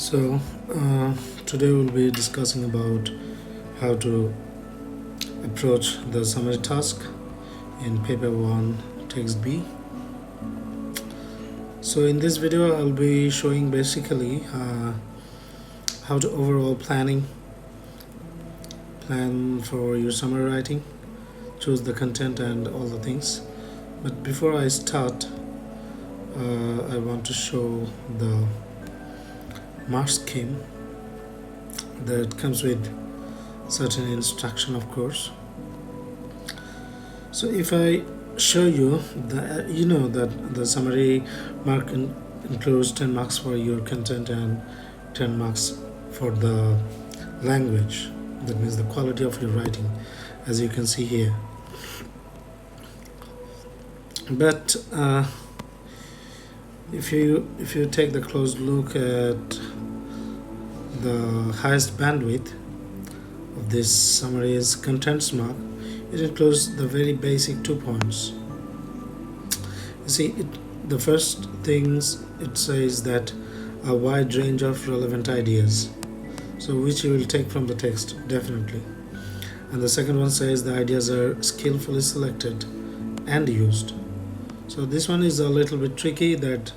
So today we'll be discussing about how to approach the summary task in paper 1 text B. So in this video I'll be showing basically how to overall plan for your summary writing, choose the content and all the things. But before I start, I want to show the mark scheme that comes with certain instruction, of course. So if I show you that the summary mark includes 10 marks for your content and 10 marks for the language, that means the quality of your writing, as you can see here. But if you take the close look at the highest bandwidth of this summary's contents mark, it includes the very basic 2 points. You see, the first things it says that a wide range of relevant ideas, so which you will take from the text definitely. And the second one says the ideas are skillfully selected and used. So this one is a little bit tricky, that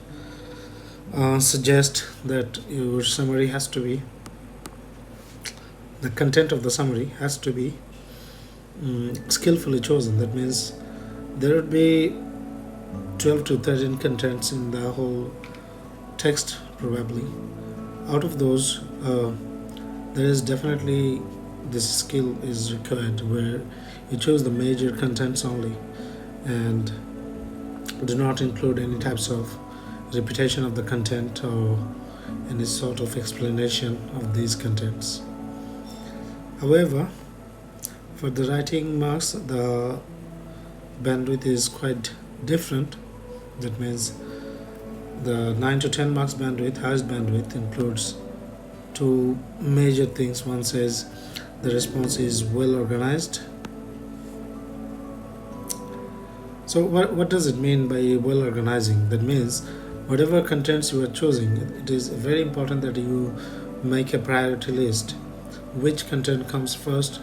suggests that your summary has to be, the content of the summary has to be skillfully chosen. That means there would be 12 to 13 contents in the whole text probably. Out of those, there is definitely this skill is required, where you choose the major contents only and do not include any types of repetition of the content or any sort of explanation of these contents. However, for the writing marks, the bandwidth is quite different. That means the 9 to 10 marks bandwidth, highest bandwidth, includes 2 major things. One says the response is well organized. So what does it mean by well organizing? That means whatever contents you are choosing, it is very important that you make a priority list. Which content comes first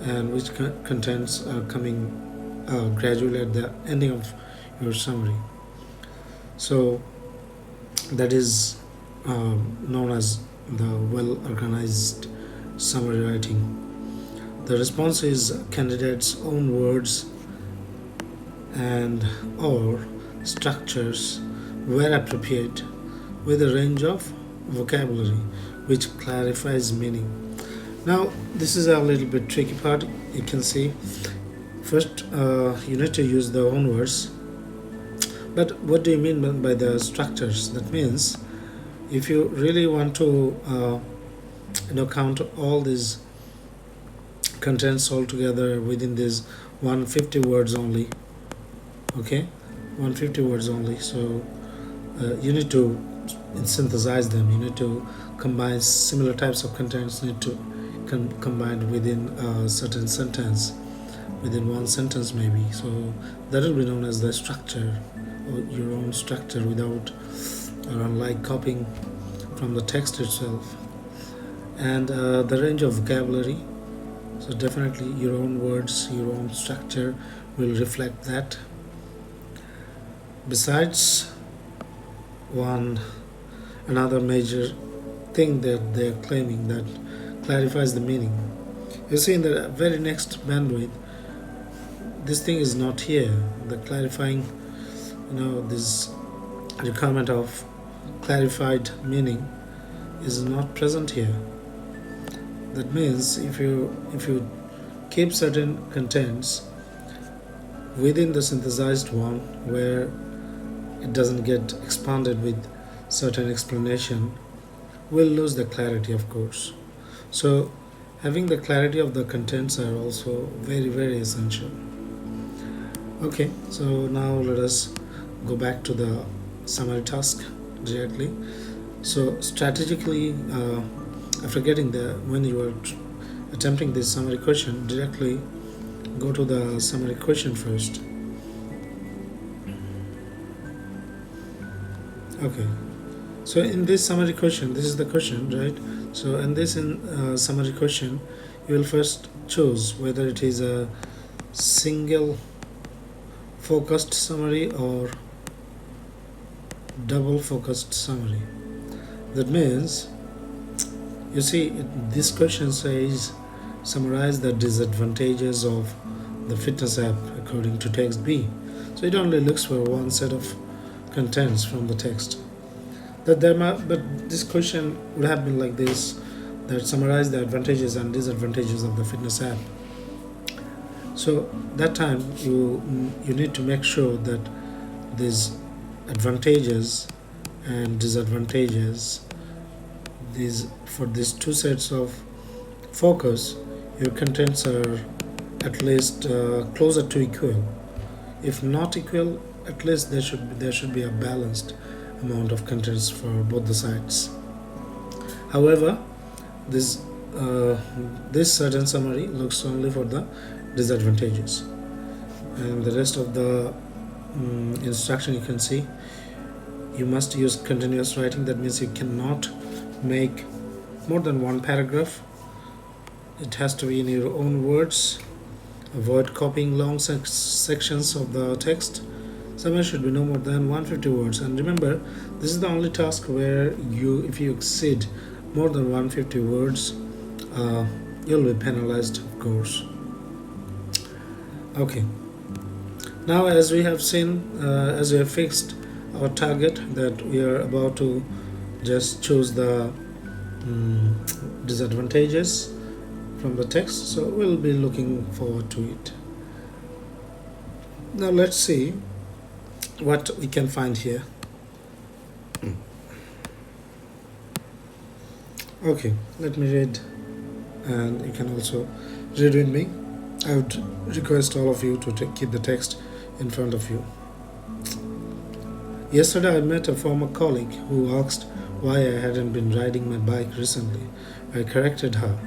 and which contents are coming gradually at the ending of your summary. So that is known as the well organized summary writing. The response is candidates' own words and or structures where appropriate, with a range of vocabulary which clarifies meaning. Now this is a little bit tricky part. You can see first you need to use the own words. But what do you mean by the structures? That means if you really want to count all these contents all together within this 150 words only, okay, 150 words only, so you need to synthesize them. You need to combine similar types of contents, need to combine within a certain sentence, within one sentence maybe. So that will be known as the structure, or your own structure, without or unlike copying from the text itself. And the range of vocabulary, so definitely your own words, your own structure will reflect that. Besides, another major thing that they are claiming that clarifies the meaning. You see, in the very next bandwidth, this thing is not here. The clarifying, this requirement of clarified meaning is not present here. That means if you keep certain contents within the synthesized one, where it doesn't get expanded with certain explanation, will lose the clarity, of course. So having the clarity of the contents are also very, very essential. Okay, so now let us go back to the summary task directly. So strategically, after getting when you are attempting this summary question, directly go to the summary question first. Okay, So in this summary question, this is the question, right? So in this summary question, you will first choose whether it is a single focused summary or double focused summary. That means, you see, this question says summarize the disadvantages of the fitness app according to text B. So it only looks for one set of contents from the text. But this question would have been like this: that summarize the advantages and disadvantages of the fitness app. So that time you need to make sure that these advantages and disadvantages, these for these two sets of focus, your contents are at least closer to equal. If not equal, at least there should be a balanced amount of contents for both the sides. However, this this certain summary looks only for the disadvantages, and the rest of the instruction you can see. You must use continuous writing. That means you cannot make more than one paragraph. It has to be in your own words. Avoid copying long sections of the text. Summary should be no more than 150 words. And remember, this is the only task where if you exceed more than 150 words, you'll be penalized, of course. Okay. Now, as we have seen, as we have fixed our target, that we are about to just choose the disadvantages from the text, so we'll be looking forward to it. Now let's see what we can find here. Okay, let me read, and you can also read with me. I would request all of you to keep the text in front of you. Yesterday I met a former colleague who asked why I hadn't been riding my bike recently. I corrected her.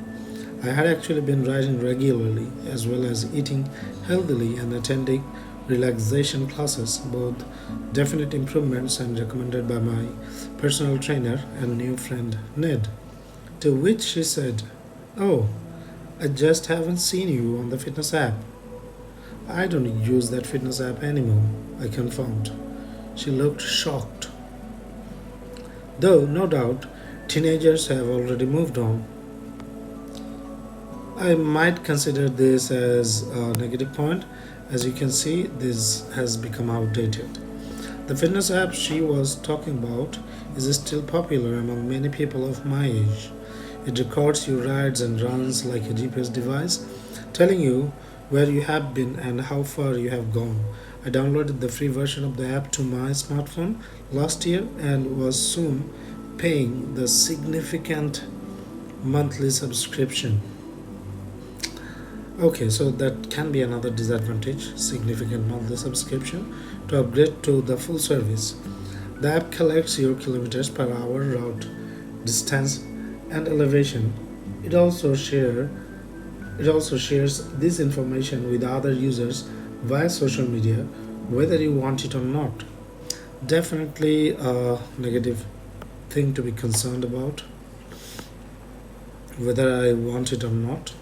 I had actually been riding regularly, as well as eating healthily and attending relaxation classes, both definite improvements and recommended by my personal trainer and new friend Ned. To which she said, "Oh, I just haven't seen you on the fitness app." "I don't use that fitness app anymore," I confirmed. She looked shocked. Though, no doubt, teenagers have already moved on. I might consider this as a negative point. As you can see, this has become outdated. The fitness app she was talking about is still popular among many people of my age. It records your rides and runs like a GPS device, telling you where you have been and how far you have gone. I downloaded the free version of the app to my smartphone last year and was soon paying the significant monthly subscription. Okay, so that can be another disadvantage, significant monthly subscription to upgrade to the full service. The app collects your kilometers per hour, route, distance, and elevation. It also shares this information with other users via social media, whether you want it or not. Definitely a negative thing to be concerned about, whether I want it or not.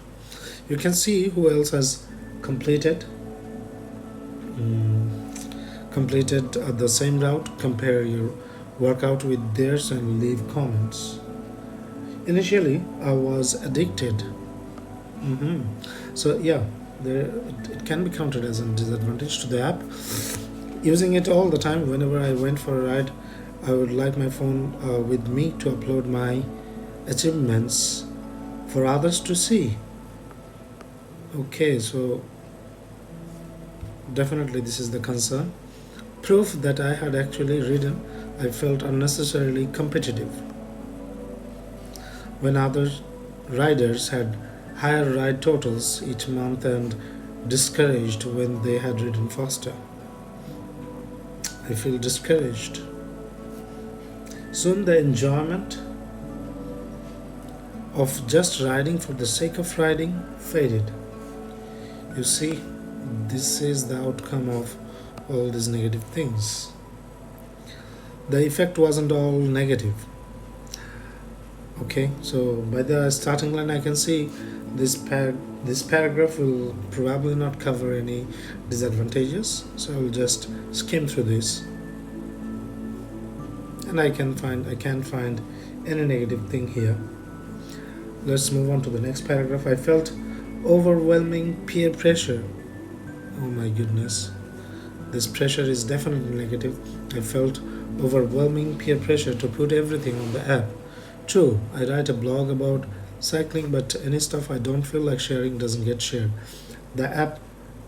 You can see who else has completed the same route, compare your workout with theirs, and leave comments. Initially, I was addicted. So yeah, it can be counted as a disadvantage to the app. Using it all the time, whenever I went for a ride, I would like my phone with me to upload my achievements for others to see. Okay, so definitely this is the concern. Proof that I had actually ridden, I felt unnecessarily competitive when other riders had higher ride totals each month and discouraged when they had ridden faster. I feel discouraged. Soon the enjoyment of just riding for the sake of riding faded. You see, this is the outcome of all these negative things. the effect wasn't all negative. Okay, so by the starting line I can see this paragraph will probably not cover any disadvantages, so I'll just skim through this, and I can't find any negative thing here. Let's move on to the next paragraph. I felt overwhelming peer pressure. Oh my goodness, this pressure is definitely negative. I felt overwhelming peer pressure to put everything on the app. True, I write a blog about cycling, but any stuff I don't feel like sharing doesn't get shared. The app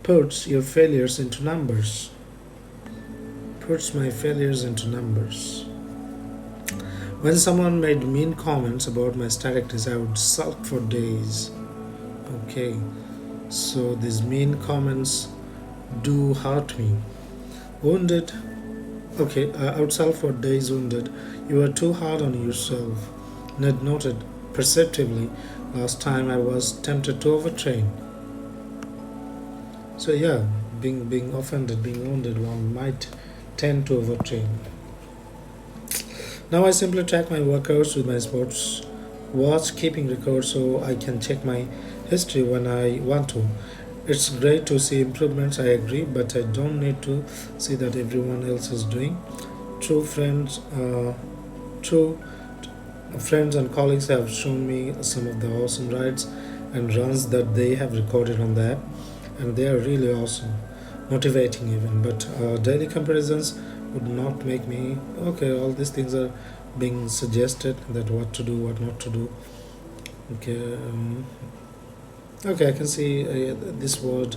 puts your failures into numbers. Puts my failures into numbers. When someone made mean comments about my statistics, I would sulk for days. Okay, so these mean comments do hurt me. Wounded. Okay, I would sulk for days wounded. You are too hard on yourself. Ned noted perceptively. Last time I was tempted to overtrain. So yeah, being offended, being wounded, one might tend to overtrain. Now I simply track my workouts with my sports watch, keeping records so I can check my history when I want to. It's great to see improvements, I agree, but I don't need to see that everyone else is doing. True friends, true friends and colleagues have shown me some of the awesome rides and runs that they have recorded on the app, and they are really awesome, motivating even. But daily comparisons would not make me okay. All these things are being suggested that what to do, what not to do. Okay, okay, I can see this word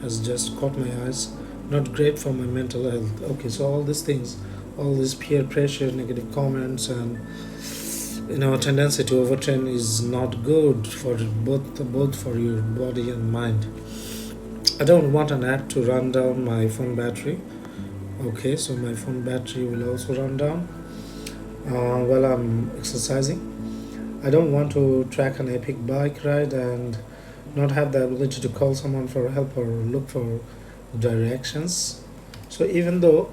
has just caught my eyes. Not great for my mental health. Okay, so all these things, all this peer pressure, negative comments, and tendency to overtrain is not good for both for your body and mind. I don't want an app to run down my phone battery. Okay, so my phone battery will also run down while I'm exercising. I don't want to track an epic bike ride and not have the ability to call someone for help or look for directions. So even though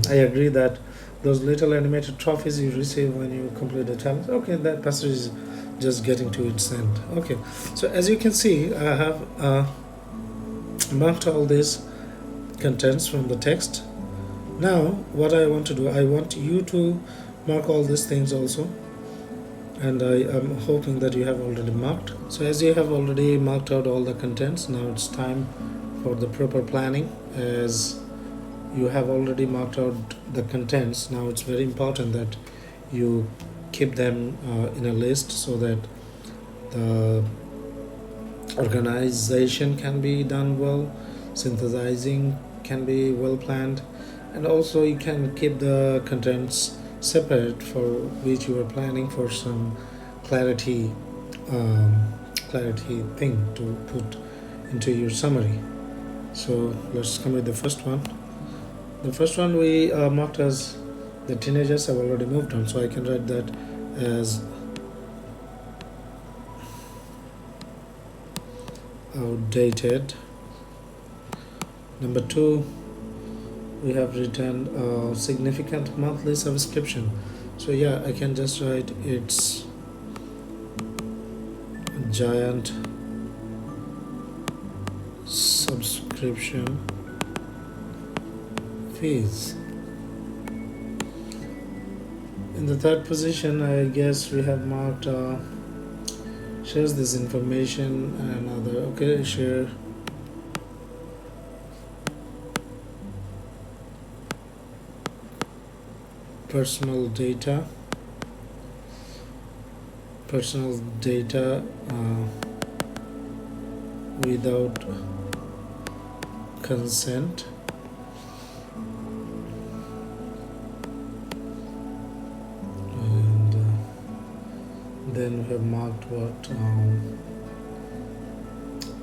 I agree that those little animated trophies you receive when you complete a challenge, okay, that passage is just getting to its end. Okay, so as you can see, I have marked all these contents from the text. Now what I want to do, I want you to mark all these things also, and I am hoping that you have already marked. So as you have already marked out all the contents, now it's time for the proper planning. As you have already marked out the contents, now it's very important that you keep them in a list so that the organization can be done well, synthesizing can be well planned, and also you can keep the contents separate for which you are planning for some clarity clarity thing to put into your summary. So let's come with the first one. The first one we marked as the teenagers have already moved on, so I can write that as outdated. Number two, we have written a significant monthly subscription. So yeah, I can just write it's giant subscription fees. In the third position, I guess we have marked shares this information and other. Okay, share personal data without consent. And then we have marked what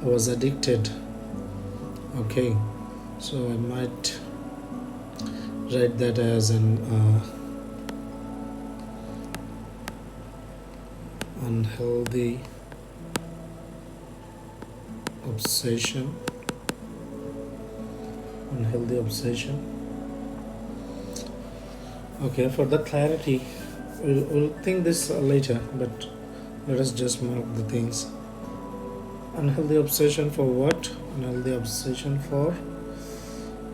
I was addicted. Okay, so I might write that as an unhealthy obsession. Okay, for the clarity, we'll think this later, but let us just mark the things. Unhealthy obsession for what? Unhealthy obsession for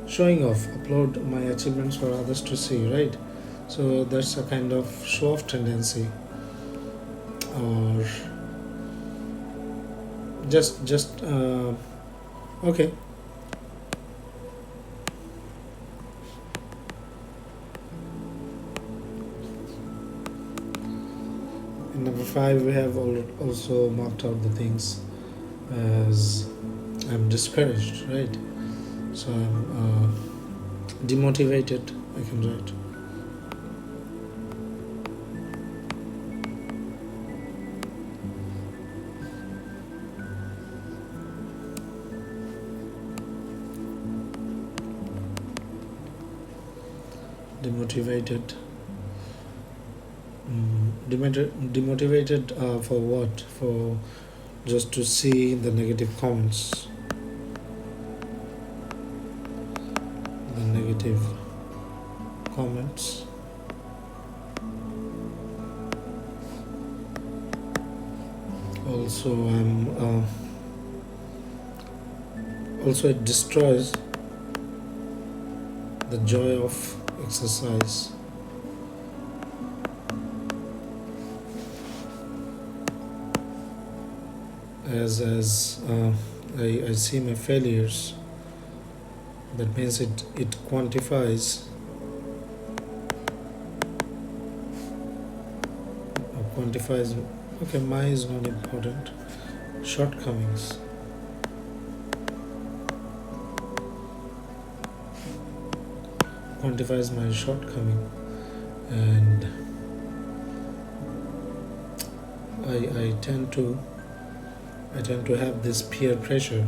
showing off, upload my achievements for others to see, right? So that's a kind of show off tendency, or just okay. In number five, we have also marked out the things as I'm discouraged, right? So I'm demotivated. I can write demotivated. Demotivated for what? For just to see the negative comments, the negative comments. Also, also it destroys the joy of exercise. As I see my failures, that means it quantifies. Okay, my is not important. Shortcomings. Quantifies my shortcoming, and I tend to have this peer pressure.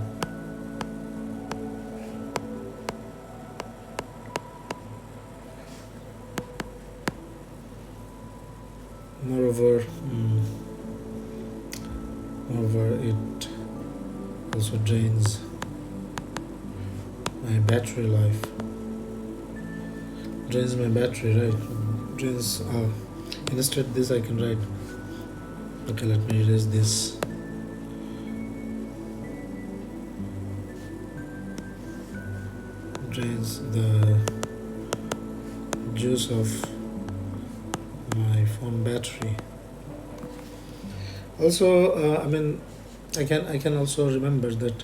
Moreover, it also drains my battery life. Drains my battery, right? Drains. Instead, this I can write. Okay, let me erase this. Drains the juice of my phone battery. Also, I can also remember that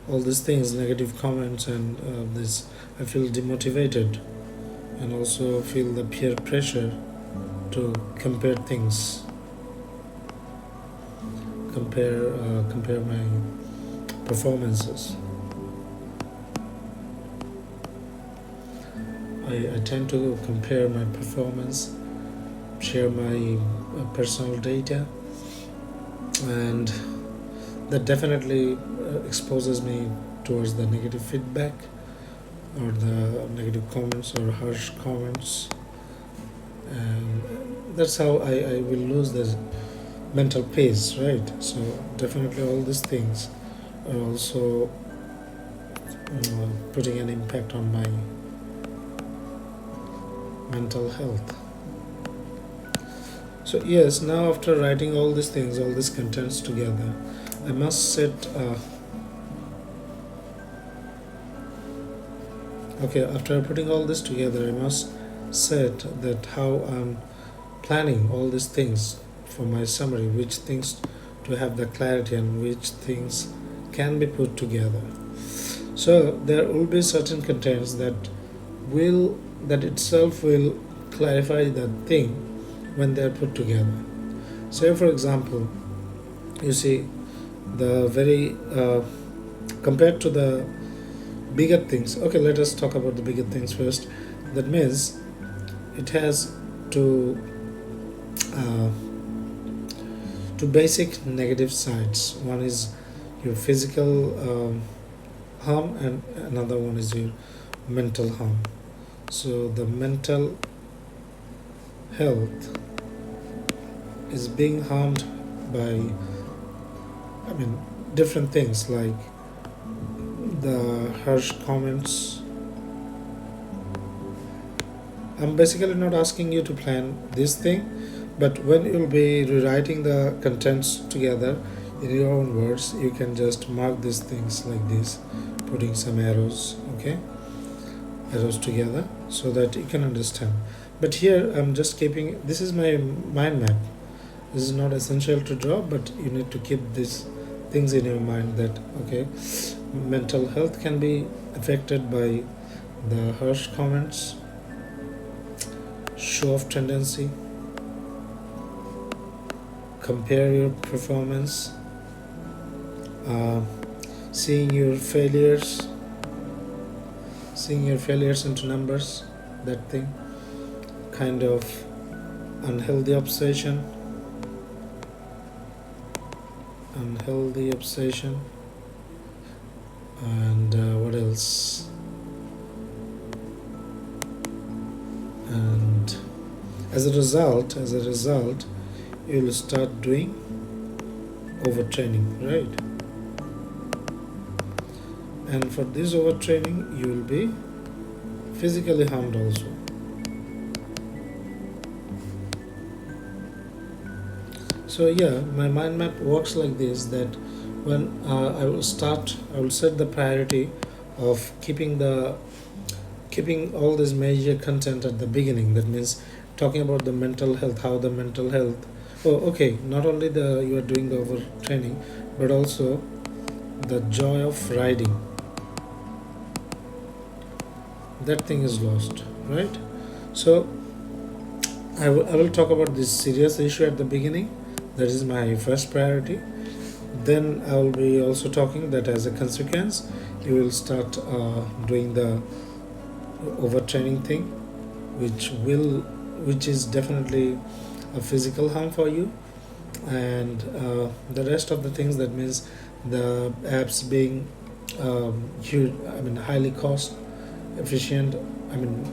all these things, negative comments, and this, I feel demotivated, and also feel the peer pressure to compare things, compare my performances. I tend to compare my performance, share my personal data, and that definitely exposes me towards the negative feedback, or the negative comments or harsh comments, and that's how I will lose the mental pace, right? So definitely all these things are also putting an impact on my mental health. So yes, now after writing all these things, all these contents together, I must set. Okay, after putting all this together, I must set that how I'm planning all these things for my summary, which things to have the clarity and which things can be put together. So there will be certain contents that itself will clarify the thing when they are put together. Say for example, you see the very compared to the bigger things. Okay, let us talk about the bigger things first. That means it has to uh, two basic negative sides. One is your physical harm, and another one is your mental harm. So the mental health is being harmed by, different things like the harsh comments, I'm basically not asking you to plan this thing, but when you'll be rewriting the contents together in your own words, you can just mark these things like this, putting some arrows, okay, arrows together so that you can understand. But here I'm just keeping, this is my mind map. This is not essential to draw, but you need to keep these things in your mind that, okay, mental health can be affected by the harsh comments, show off tendency, compare your performance, uh, seeing your failures, seeing your failures into numbers, that thing, kind of unhealthy obsession, unhealthy obsession, and what else? And as a result, you will start doing overtraining, right? And for this overtraining, you will be physically harmed also. So yeah, my mind map works like this: that when I will set the priority of keeping all this major content at the beginning. That means talking about the mental health, how the mental health. Oh, okay. Not only the you are doing the overtraining, but also the joy of riding. That thing is lost, right? So I will talk about this serious issue at the beginning. That is my first priority. Then I will be also talking that as a consequence, you will start doing the overtraining thing, which is definitely a physical harm for you, and the rest of the things, that means the apps being huge, I mean highly cost efficient, I mean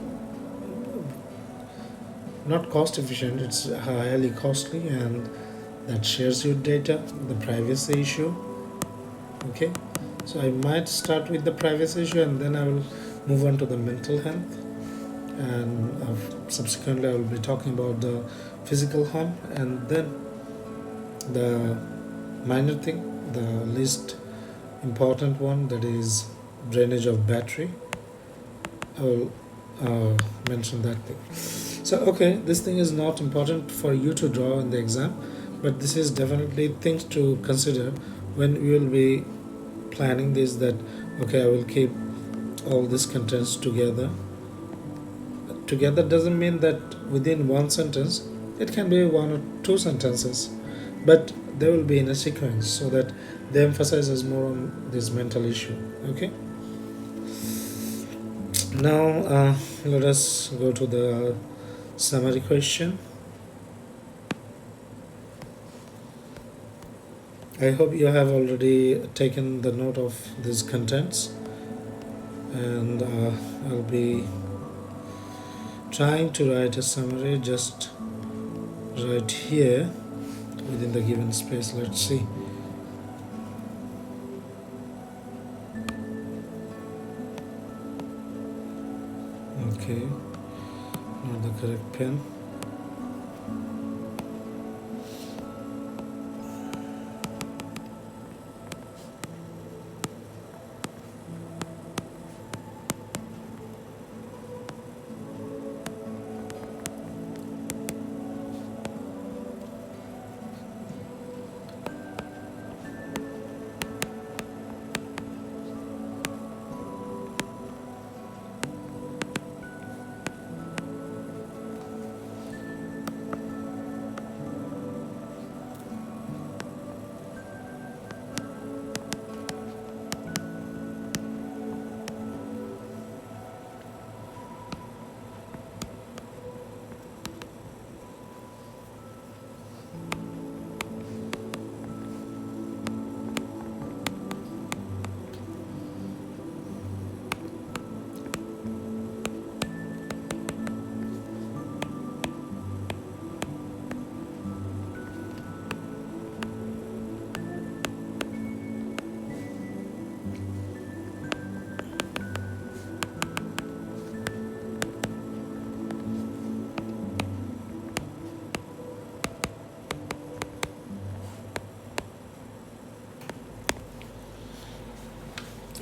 not cost efficient, it's highly costly, and that shares your data, the privacy issue, okay. So I might start with the privacy issue, and then I will move on to the mental health, and subsequently I will be talking about the physical harm, and then the minor thing, the least important one, that is drainage of battery. I will mention that thing. So okay, this thing is not important for you to draw in the exam, but this is definitely things to consider when you will be planning this, that okay, I will keep all these contents together doesn't mean that within one sentence, it can be one or two sentences, but they will be in a sequence so that they emphasizes more on this mental issue, okay. Now let us go to the summary question. I hope you have already taken the note of these contents, and I'll be trying to write a summary just right here within the given space. Let's see. Okay, not the correct pen.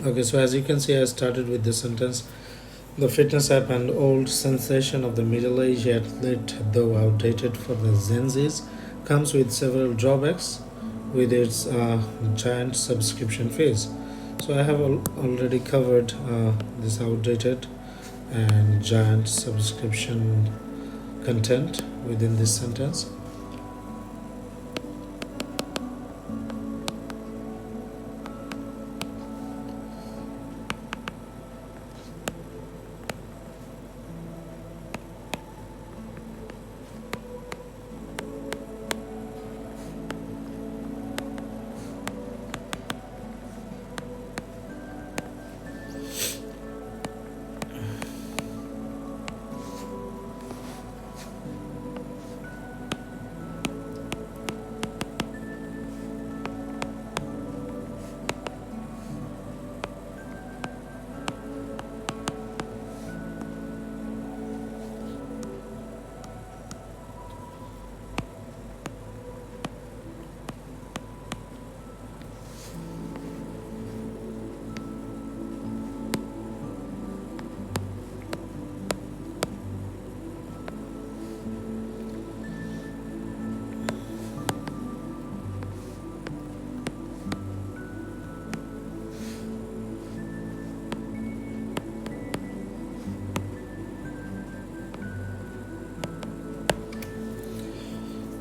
Okay, so as you can see, I started with the sentence: the fitness app, an old sensation of the middle-aged athlete, though outdated for the Gen Zs, comes with several drawbacks with its giant subscription fees. So I have already covered this outdated and giant subscription content within this sentence.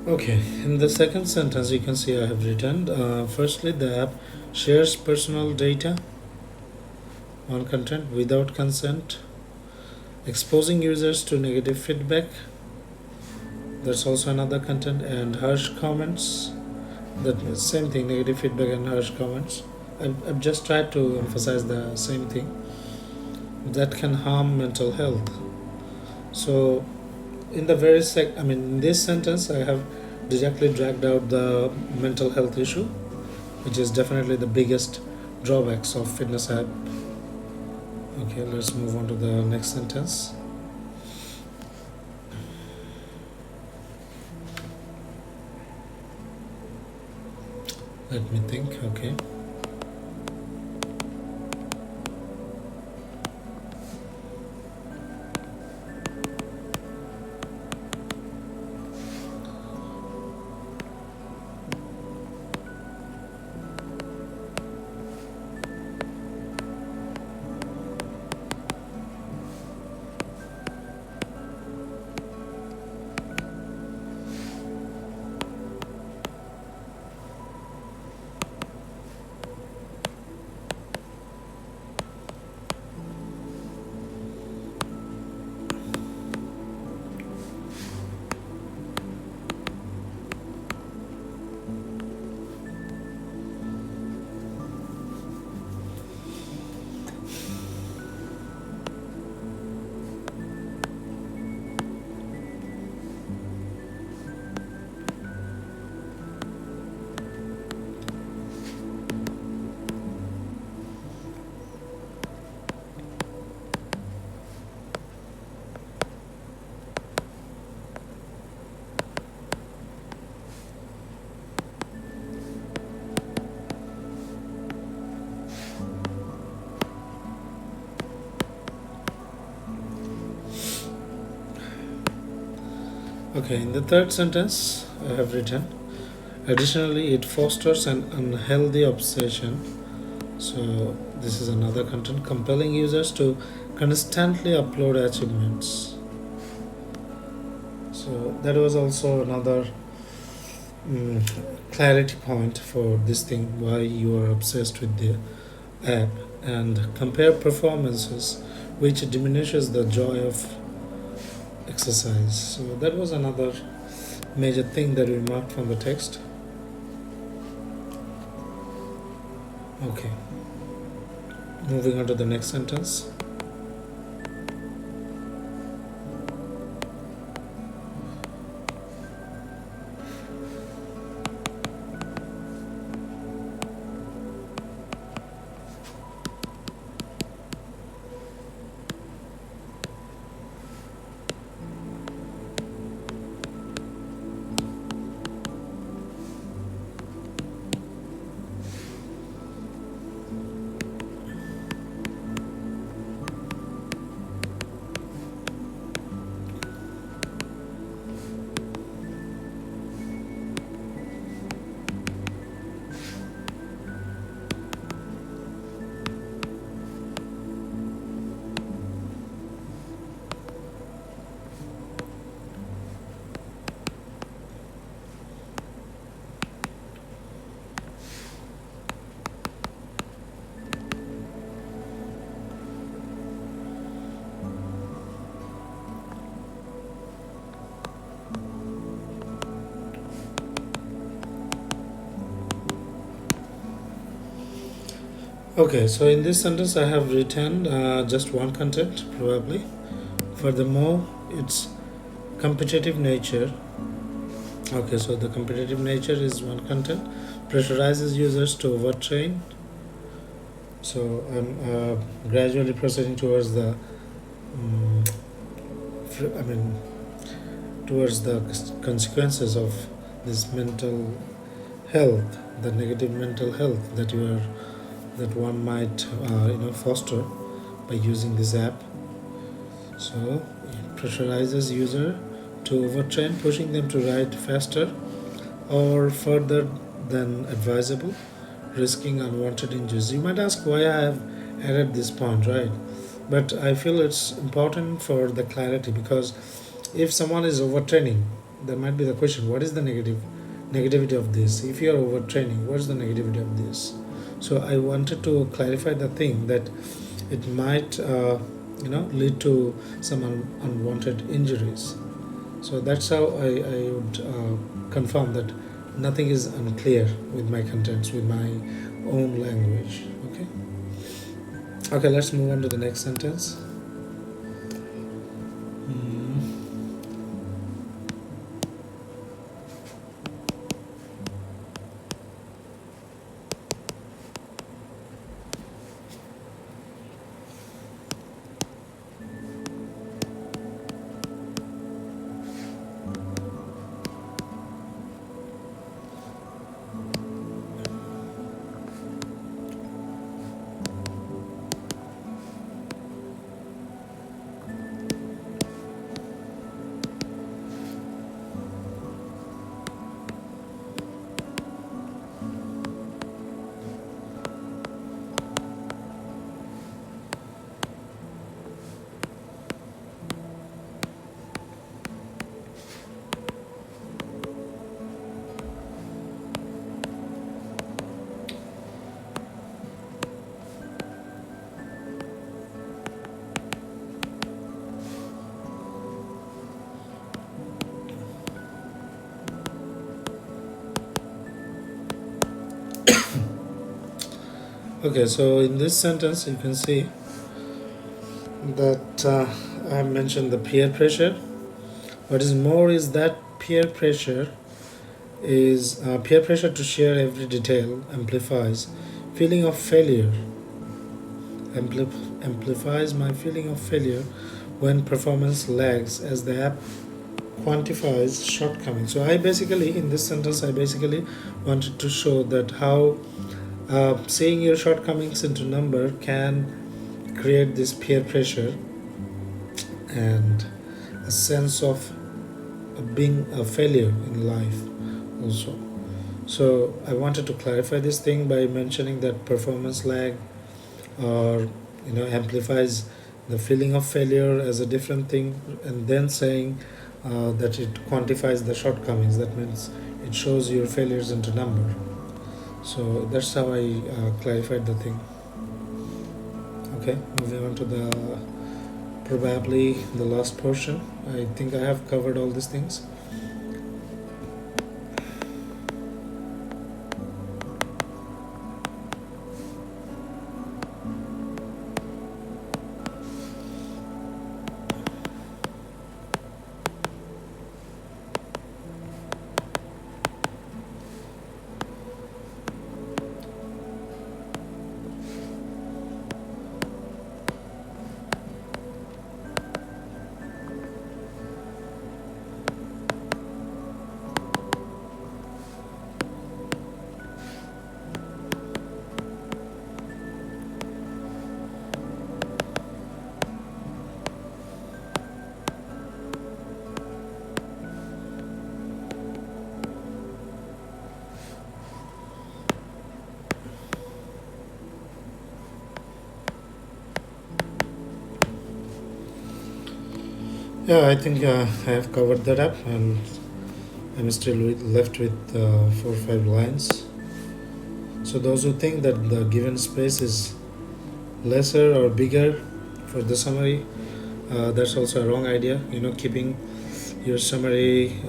Okay, in the second sentence, you can see I have written firstly, the app shares personal data on content without consent, exposing users to negative feedback. That's also another content, and harsh comments. That same thing, negative feedback and harsh comments. I've just tried to emphasize the same thing that can harm mental health. So, in the in this sentence, I have directly dragged out the mental health issue, which is definitely the biggest drawbacks of fitness app. Okay, let's move on to the next sentence. Let me think. Okay. Okay, in the third sentence, I have written additionally, it fosters an unhealthy obsession. So, this is another content compelling users to constantly upload achievements. So, that was also another mm, clarity point for this thing why you are obsessed with the app, and compare performances, which diminishes the joy of exercise. So, that was another major thing that we marked from the text. Okay, moving on to the next sentence. Okay, so in this sentence I have written just one content probably. Furthermore, its competitive nature. Okay, so the competitive nature is one content. Pressurizes users to overtrain. So I'm gradually proceeding towards the, um, I mean, towards the consequences of this mental health, the negative mental health that one might foster by using this app. So it pressurizes user to overtrain, pushing them to write faster or further than advisable, risking unwanted injuries. You might ask why I have added this point, right? But I feel it's important for the clarity, because if someone is overtraining, there might be the question: what is the negativity of this? If you are overtraining, what is the negativity of this? So I wanted to clarify the thing that it might lead to some unwanted injuries. So that's how I would confirm that nothing is unclear with my contents, with my own language. Okay. Okay, let's move on to the next sentence. Mm. Okay, so in this sentence, you can see that I have mentioned the peer pressure. What is more is that peer pressure to share every detail amplifies feeling of failure. Amplifies my feeling of failure when performance lags, as the app quantifies shortcomings. So I basically, in this sentence, I basically wanted to show that how seeing your shortcomings into number can create this peer pressure and a sense of being a failure in life also. So I wanted to clarify this thing by mentioning that performance lag, or amplifies the feeling of failure as a different thing, and then saying that it quantifies the shortcomings. That means it shows your failures into number. So that's how I clarified the thing. Okay, moving on to the probably the last portion. I think I have covered all these things. Yeah, I think I have covered that up, and I'm still left with 4 or 5 lines. So those who think that the given space is lesser or bigger for the summary, that's also a wrong idea. Keeping your summary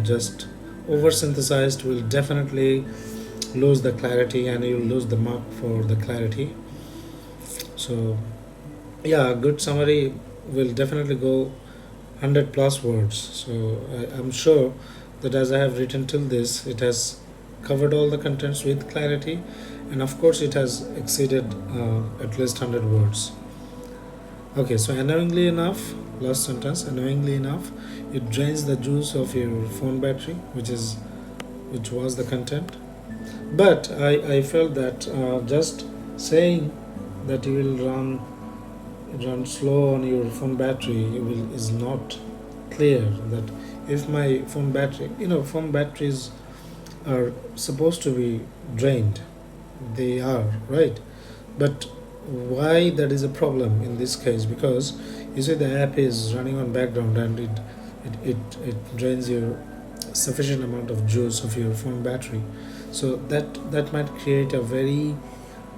just over synthesized will definitely lose the clarity and you lose the mark for the clarity. So yeah, a good summary will definitely go 100 plus words. So I'm sure that as I have written till this, it has covered all the contents with clarity, and of course, it has exceeded at least 100 words. Okay, so annoyingly enough, last sentence, annoyingly enough, it drains the juice of your phone battery, which was the content. But I felt that just saying that you will run slow on your phone battery is not clear. That if my phone battery, phone batteries are supposed to be drained, they are, right? But why that is a problem in this case? Because you see the app is running on background, and it drains your sufficient amount of juice of your phone battery. So that might create a very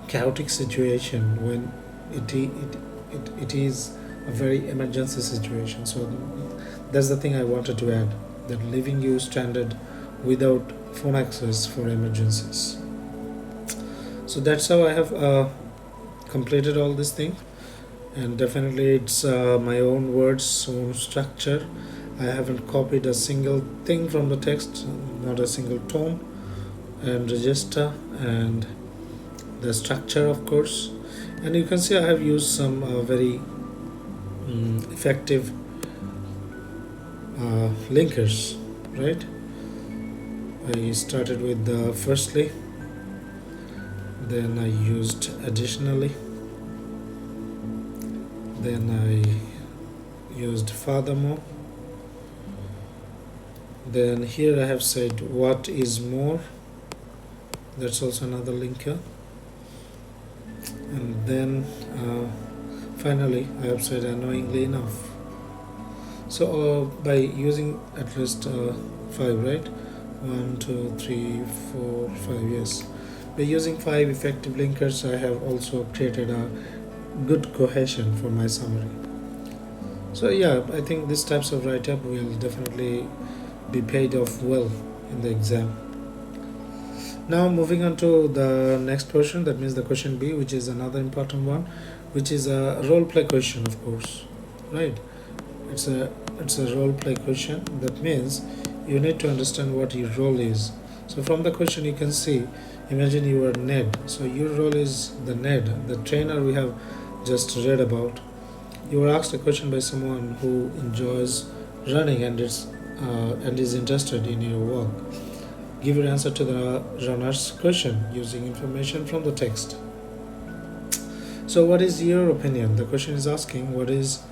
chaotic situation when it is a very emergency situation. So that's the thing I wanted to add, that leaving you stranded without phone access for emergencies. So that's how I have completed all this thing, and definitely it's my own words, own structure. I haven't copied a single thing from the text, not a single tone and register and the structure, of course. And you can see I have used some very effective linkers, right? I started with the firstly, then I used additionally, then I used furthermore, then here I have said what is more, that's also another linker, and then finally I have said annoyingly enough. So by using at least five, right? 1, 2, 3, 4, 5, yes. By using five effective linkers, I have also created a good cohesion for my summary. So yeah, I think these types of write-up will definitely be paid off well in the exam. Now moving on to the next question, that means the question B, which is another important one, which is a role play question, of course, right? It's a role play question. That means you need to understand what your role is. So from the question you can see, imagine you are Ned. So your role is the Ned, the trainer we have just read about. You were asked a question by someone who enjoys running and is interested in your work. Give your answer to the runner's question using information from the text. So what is your opinion? The question is asking what is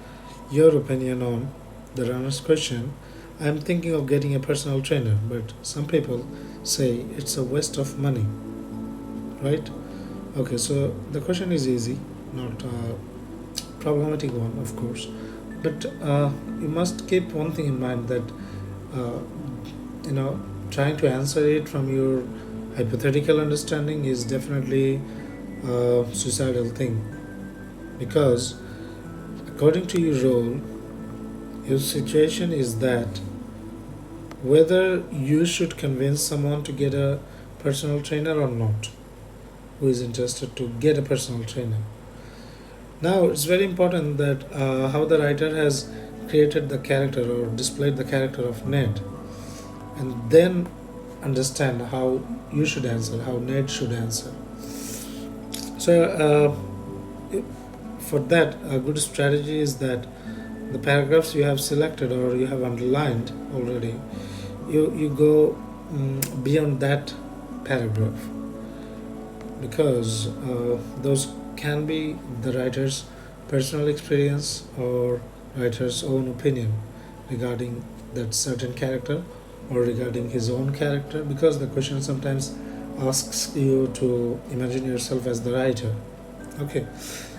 your opinion on the runner's question. I'm thinking of getting a personal trainer, but some people say it's a waste of money, right? Okay, so the question is easy, not a problematic one, of course, but you must keep one thing in mind, that uh, you know trying to answer it from your hypothetical understanding is definitely a suicidal thing, because according to your role, your situation is that whether you should convince someone to get a personal trainer or not, who is interested to get a personal trainer. Now it's very important that how the writer has created the character or displayed the character of Ned, and then understand how you should answer, how Ned should answer. So for that, a good strategy is that the paragraphs you have selected or you have underlined already, you go beyond that paragraph, because those can be the writer's personal experience or writer's own opinion regarding that certain character or regarding his own character, because the question sometimes asks you to imagine yourself as the writer. Okay,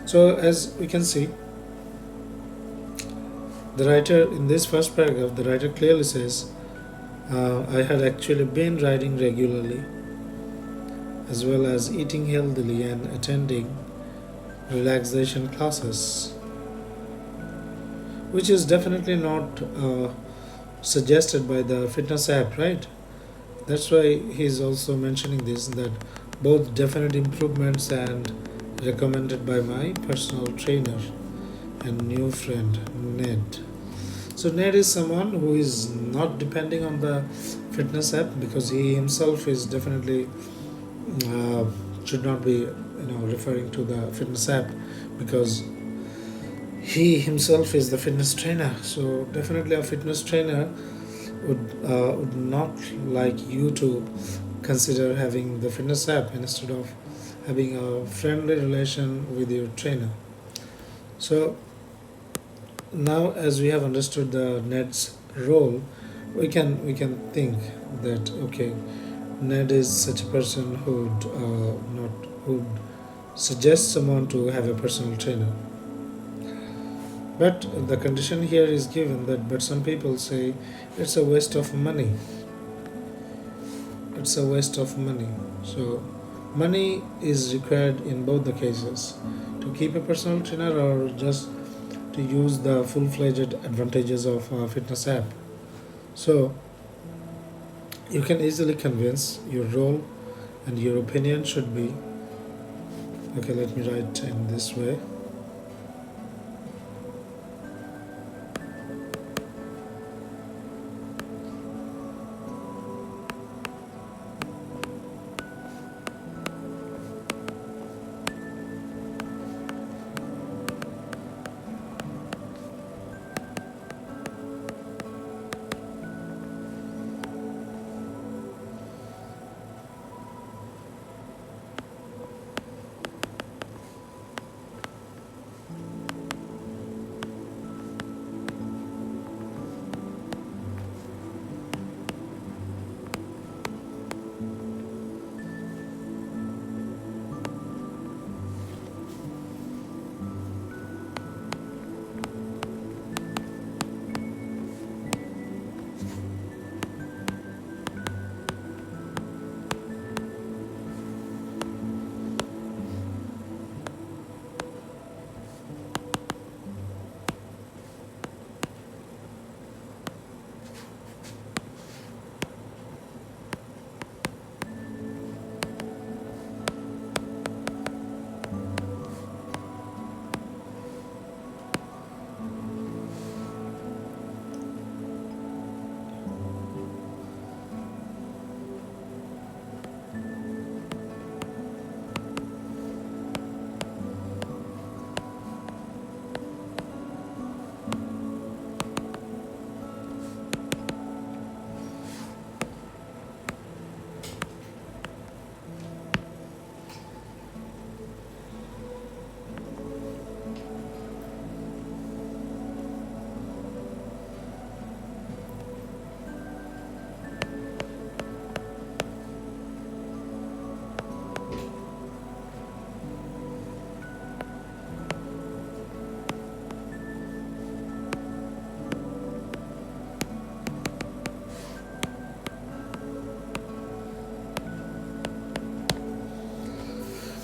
so as we can see, the writer in this first paragraph, the writer clearly says, I had actually been writing regularly, as well as eating healthily and attending relaxation classes, which is definitely not suggested by the fitness app, right? That's why he's also mentioning this, that both definite improvements and recommended by my personal trainer and new friend Ned. So Ned is someone who is not depending on the fitness app, because he himself is definitely uh, should not be referring to the fitness app, because he himself is the fitness trainer. So definitely a fitness trainer would not like you to consider having the fitness app instead of having a friendly relation with your trainer. So now, as we have understood the Ned's role, we can think that okay, Ned is such a person who'd not who'd suggest someone to have a personal trainer. But the condition here is given that, but some people say it's a waste of money. It's a waste of money. So money is required in both the cases, to keep a personal trainer or just to use the full-fledged advantages of a fitness app. So you can easily convince your role, and your opinion should be okay. Let me write in this way.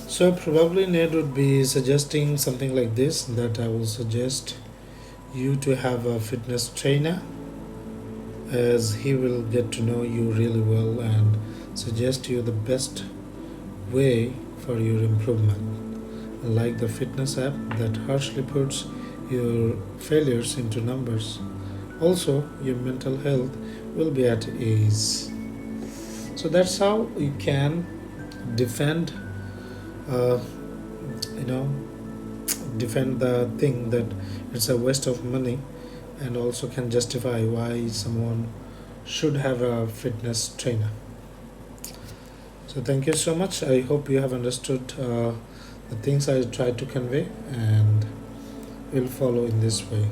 So probably Ned would be suggesting something like this, that I will suggest you to have a fitness trainer, as he will get to know you really well and suggest you the best way for your improvement. Like the fitness app that harshly puts your failures into numbers. Also, your mental health will be at ease. So that's how you can defend, uh, you know, defend the thing that it's a waste of money, and also can justify why someone should have a fitness trainer. So thank you so much. I hope you have understood the things I tried to convey, and will follow in this way.